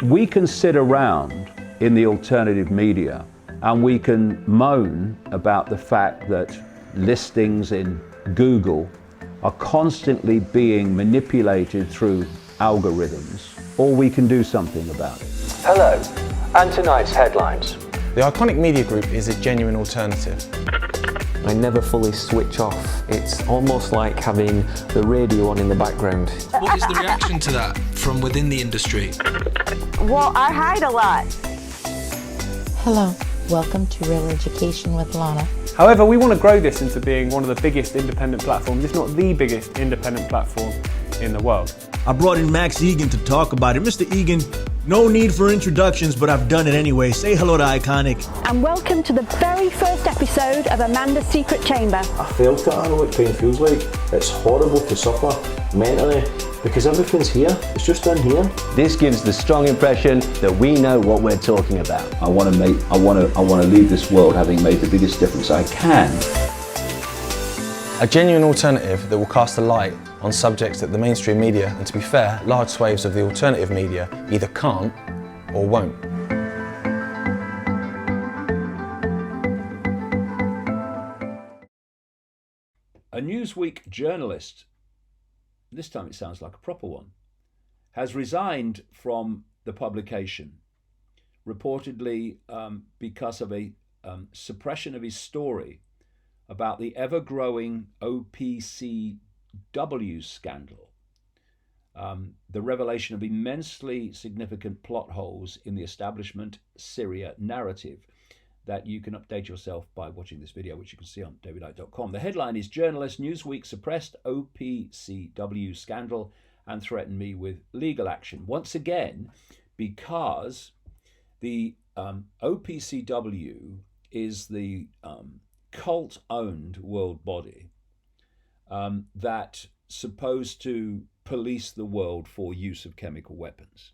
We can sit around in the alternative media and we can moan about the fact that listings in Google are constantly being manipulated through algorithms, or we can do something about it. Hello, and tonight's headlines. The Iconic Media Group is a genuine alternative. I never fully switch off. It's almost like having the radio on in the background. What is the reaction to that from within the industry? Well, I hide a lot. Hello, welcome to Real Education with Lana. However, we want to grow this into being one of the biggest independent platforms, if not the biggest independent platform in the world. I brought in Max Egan to talk about it. Mr. Egan, no need for introductions, but I've done it anyway. Say hello to Iconic. And welcome to the very first episode of Amanda's Secret Chamber. I felt it, I know what pain feels like. It's horrible to suffer mentally because everything's here. It's just in here. This gives the strong impression that we know what we're talking about. I want to leave this world having made the biggest difference I can. A genuine alternative that will cast a light on subjects that the mainstream media, and to be fair, large swathes of the alternative media either can't or won't. A Newsweek journalist, this time it sounds like a proper one, has resigned from the publication, reportedly because of a suppression of his story about the ever-growing OPCW scandal, the revelation of immensely significant plot holes in the establishment Syria narrative that you can update yourself by watching this video, which you can see on davidicke.com. The headline is Journalist Newsweek Suppressed OPCW Scandal and Threatened Me with Legal Action. Once again, because the OPCW is the cult-owned world body that supposed to police the world for use of chemical weapons.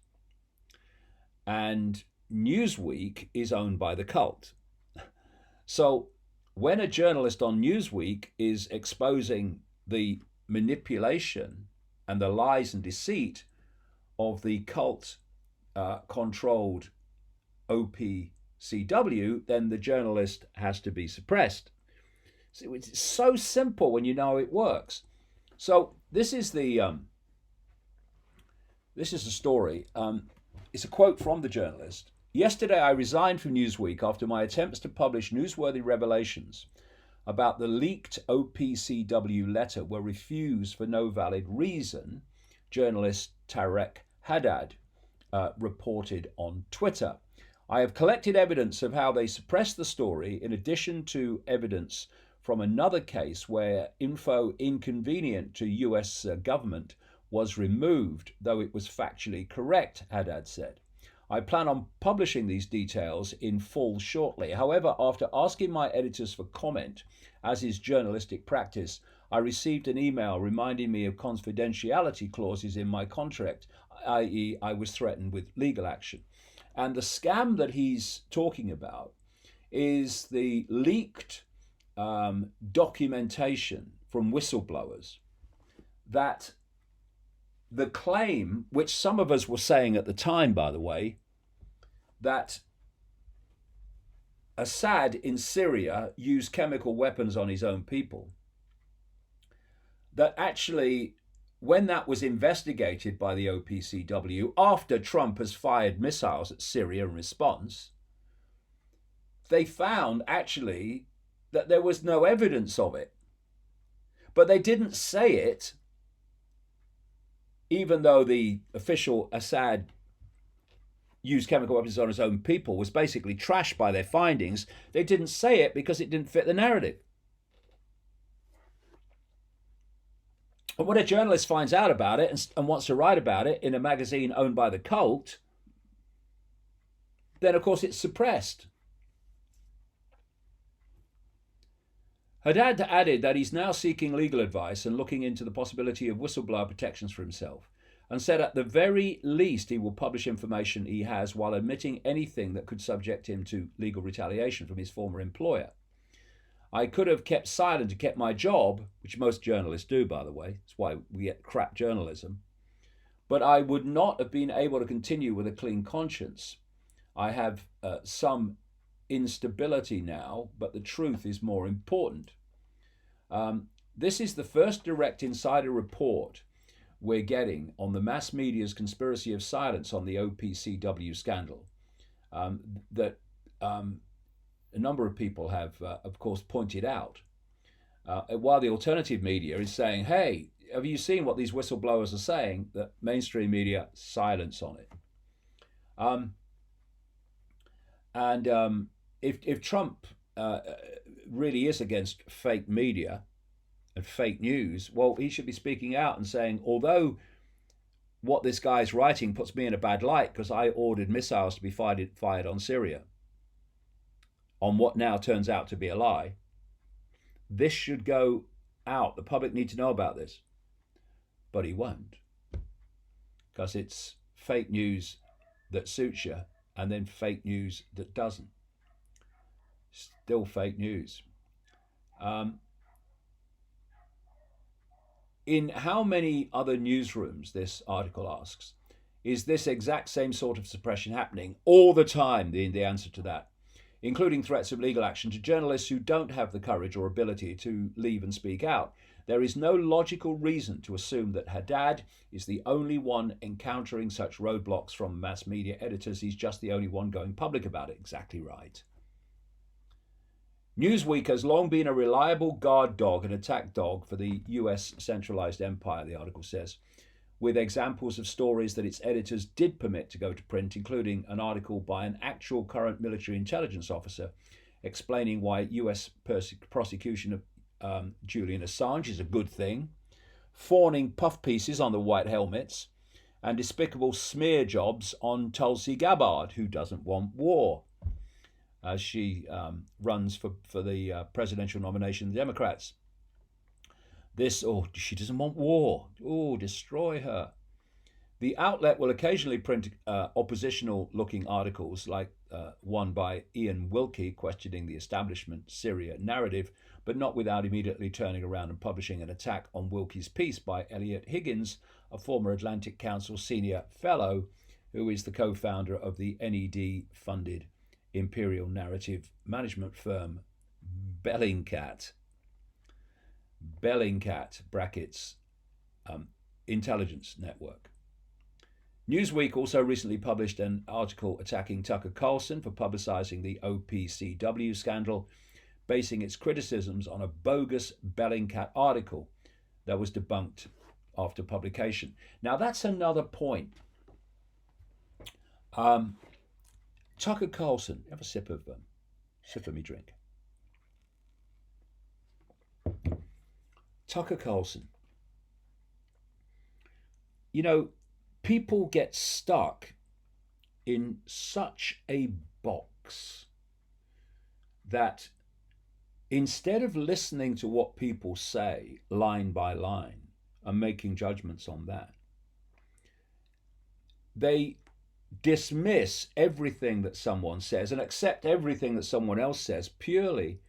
And Newsweek is owned by the cult. So when a journalist on Newsweek is exposing the manipulation and the lies and deceit of the cult-controlled OPCW, then the journalist has to be suppressed. So it's so simple when you know it works. So this is the story. It's a quote from the journalist. Yesterday, I resigned from Newsweek after my attempts to publish newsworthy revelations about the leaked OPCW letter were refused for no valid reason, journalist Tarek Haddad reported on Twitter. I have collected evidence of how they suppressed the story, in addition to evidence from another case where info inconvenient to US government was removed, though it was factually correct, Haddad said. I plan on publishing these details in full shortly. However, after asking my editors for comment, as is journalistic practice, I received an email reminding me of confidentiality clauses in my contract, i.e. I was threatened with legal action. And the scam that he's talking about is the leaked documentation from whistleblowers that the claim, which some of us were saying at the time, by the way, that Assad in Syria used chemical weapons on his own people, that actually, when that was investigated by the OPCW, after Trump has fired missiles at Syria in response, they found actually that there was no evidence of it. But they didn't say it, even though the official Assad used chemical weapons on his own people was basically trashed by their findings. They didn't say it because it didn't fit the narrative. And when a journalist finds out about it and wants to write about it in a magazine owned by the cult, then of course it's suppressed. Haddad added that he's now seeking legal advice and looking into the possibility of whistleblower protections for himself, and said at the very least he will publish information he has while admitting anything that could subject him to legal retaliation from his former employer. I could have kept silent and kept my job, which most journalists do, by the way. That's why we get crap journalism. But I would not have been able to continue with a clean conscience. I have some instability now, but the truth is more important. This is the first direct insider report we're getting on the mass media's conspiracy of silence on the OPCW scandal that a number of people have, of course, pointed out. While the alternative media is saying, hey, have you seen what these whistleblowers are saying? That mainstream media silence on it. If Trump really is against fake media and fake news, well, he should be speaking out and saying, although what this guy's writing puts me in a bad light because I ordered missiles to be fired on Syria, on what now turns out to be a lie, this should go out. The public need to know about this. But he won't, because it's fake news that suits you and then fake news that doesn't. Still fake news. In how many other newsrooms, this article asks, is this exact same sort of suppression happening all the time? The answer to that, including threats of legal action to journalists who don't have the courage or ability to leave and speak out. There is no logical reason to assume that Haddad is the only one encountering such roadblocks from mass media editors. He's just the only one going public about it. Exactly right. Newsweek has long been a reliable guard dog and attack dog for the US centralized empire, the article says, with examples of stories that its editors did permit to go to print, including an article by an actual current military intelligence officer explaining why US prosecution of Julian Assange is a good thing, fawning puff pieces on the white helmets, and despicable smear jobs on Tulsi Gabbard, who doesn't want war, as she runs for the presidential nomination of the Democrats. She doesn't want war. Destroy her. The outlet will occasionally print oppositional-looking articles, like one by Ian Wilkie questioning the establishment Syria narrative, but not without immediately turning around and publishing an attack on Wilkie's piece by Elliot Higgins, a former Atlantic Council senior fellow who is the co-founder of the NED-funded imperial narrative management firm Bellingcat brackets intelligence network. Newsweek also recently published an article attacking Tucker Carlson for publicizing the OPCW scandal, basing its criticisms on a bogus Bellingcat article that was debunked after publication. Now that's another point. Tucker Carlson, have a sip of me drink. Tucker Carlson. You know, people get stuck in such a box that instead of listening to what people say line by line and making judgments on that, they dismiss everything that someone says and accept everything that someone else says purely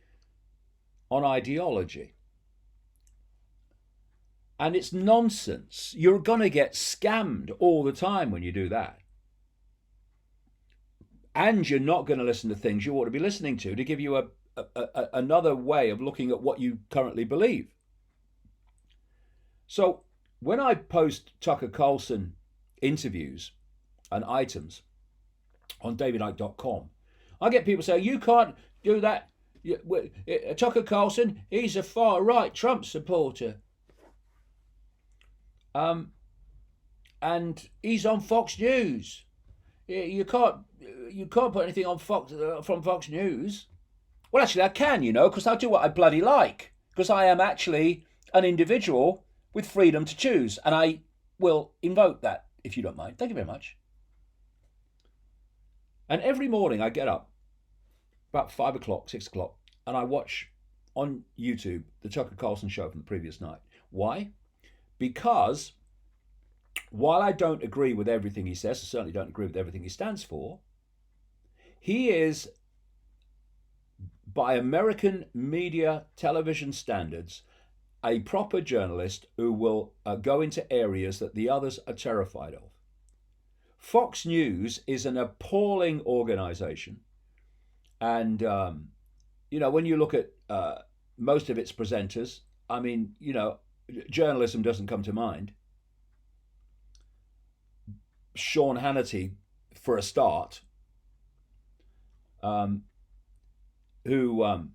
on ideology. And it's nonsense. You're going to get scammed all the time when you do that. And you're not going to listen to things you ought to be listening to give you another way of looking at what you currently believe. So when I post Tucker Carlson interviews and items on davidicke.com, I get people saying, you can't do that. Tucker Carlson, he's a far-right Trump supporter. And he's on Fox News. You can't put anything on from Fox News. Well, actually, I can, because I'll do what I bloody like, because I am actually an individual with freedom to choose, and I will invoke that, if you don't mind. Thank you very much. And every morning I get up about 5 o'clock, 6 o'clock, and I watch on YouTube the Tucker Carlson show from the previous night. Why? Because while I don't agree with everything he says, I certainly don't agree with everything he stands for, he is, by American media television standards, a proper journalist who will go into areas that the others are terrified of. Fox News is an appalling organization. And, when you look at most of its presenters, I mean, journalism doesn't come to mind. Sean Hannity, for a start, who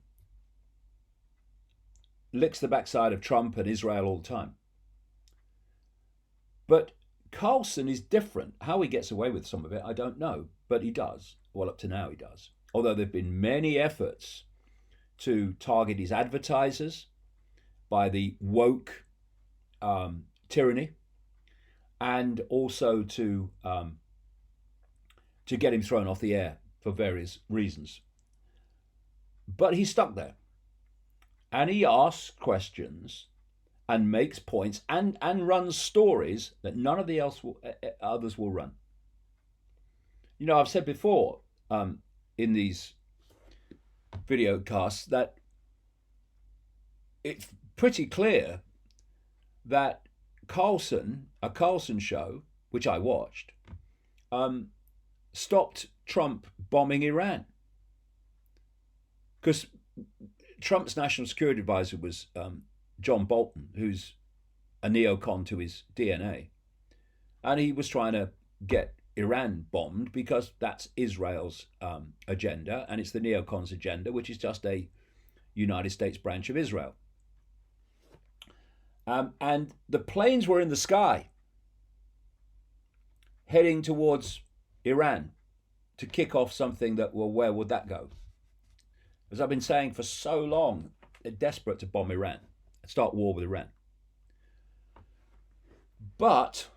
licks the backside of Trump and Israel all the time. But Carlson is different. How he gets away with some of it, I don't know, but he does. Well, up to now he does. Although there have been many efforts to target his advertisers by the woke tyranny, and also to get him thrown off the air for various reasons. But he's stuck there. And he asks questions and makes points and runs stories that none of the others will run. I've said before in these video casts that it's pretty clear that a Carlson show, which I watched, stopped Trump bombing Iran. Because Trump's national security advisor was John Bolton, who's a neocon to his DNA. And he was trying to get Iran bombed because that's Israel's agenda, and it's the neocons' agenda, which is just a United States branch of Israel. And the planes were in the sky, heading towards Iran to kick off something that, well, where would that go? As I've been saying for so long, they're desperate to bomb Iran, start war with Iran. But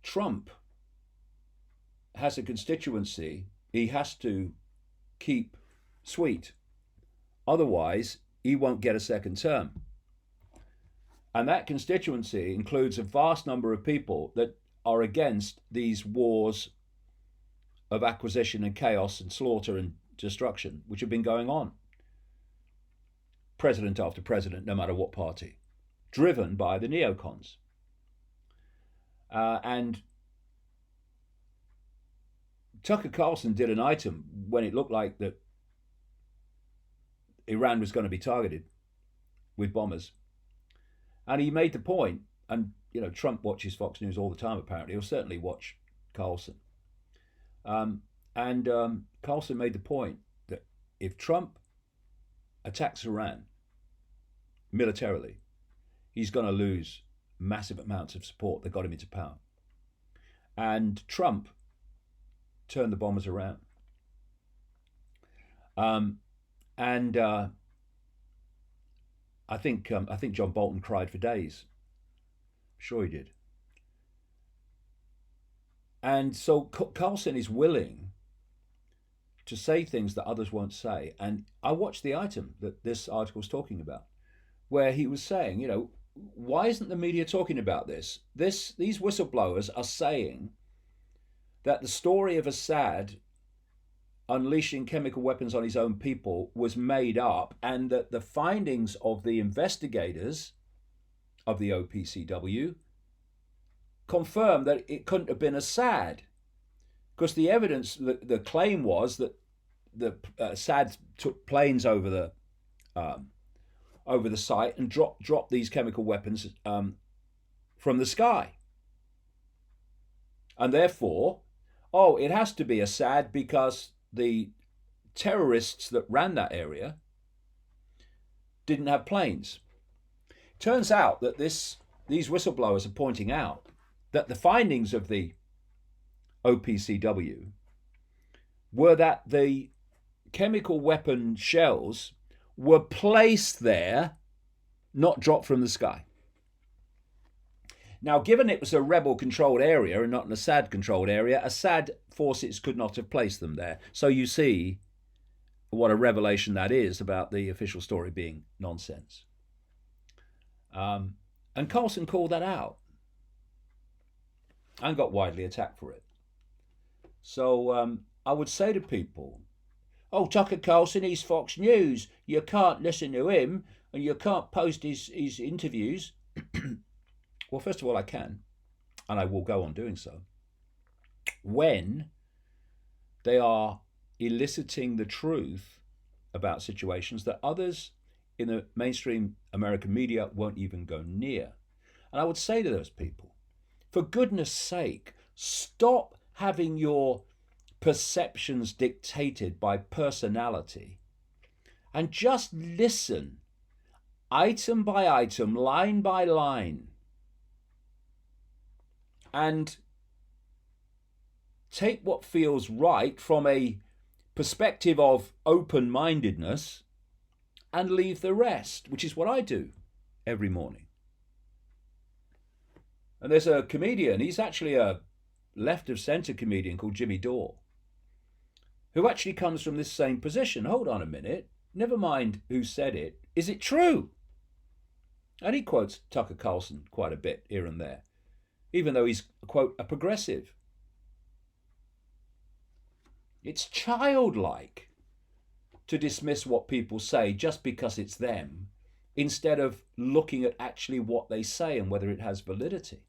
Trump has a constituency he has to keep sweet. Otherwise, he won't get a second term. And that constituency includes a vast number of people that are against these wars of acquisition and chaos and slaughter and destruction, which have been going on. President after president, no matter what party, driven by the neocons. And Tucker Carlson did an item when it looked like that Iran was going to be targeted with bombers. And he made the point, and Trump watches Fox News all the time apparently, he'll certainly watch Carlson. Carlson made the point that if Trump attacks Iran militarily, he's going to lose massive amounts of support that got him into power. And Trump turned the bombers around. I think John Bolton cried for days. I'm sure he did. And so Carlson is willing to say things that others won't say. And I watched the item that this article is talking about, where he was saying, why isn't the media talking about this? These whistleblowers are saying that the story of Assad unleashing chemical weapons on his own people was made up, and that the findings of the investigators of the OPCW confirm that it couldn't have been Assad, because the evidence, the claim was that the Assad took planes over the site and dropped these chemical weapons from the sky, and therefore, it has to be Assad because the terrorists that ran that area didn't have planes. Turns out that these whistleblowers are pointing out that the findings of the OPCW were that the chemical weapon shells were placed there, not dropped from the sky. Now, given it was a rebel-controlled area and not an Assad-controlled area, Assad forces could not have placed them there. So you see what a revelation that is about the official story being nonsense. And Carlson called that out and got widely attacked for it. So I would say to people, oh, Tucker Carlson, he's Fox News. You can't listen to him and you can't post his interviews. Well, first of all, I can, and I will go on doing so, when they are eliciting the truth about situations that others in the mainstream American media won't even go near. And I would say to those people, for goodness sake, stop having your perceptions dictated by personality and just listen item by item, line by line, and take what feels right from a perspective of open-mindedness and leave the rest, which is what I do every morning. And there's a comedian, he's actually a left-of-centre comedian called Jimmy Dore, who actually comes from this same position. Hold on a minute, never mind who said it, is it true? And he quotes Tucker Carlson quite a bit here and there, even though he's, quote, a progressive. It's childlike to dismiss what people say just because it's them, instead of looking at actually what they say and whether it has validity.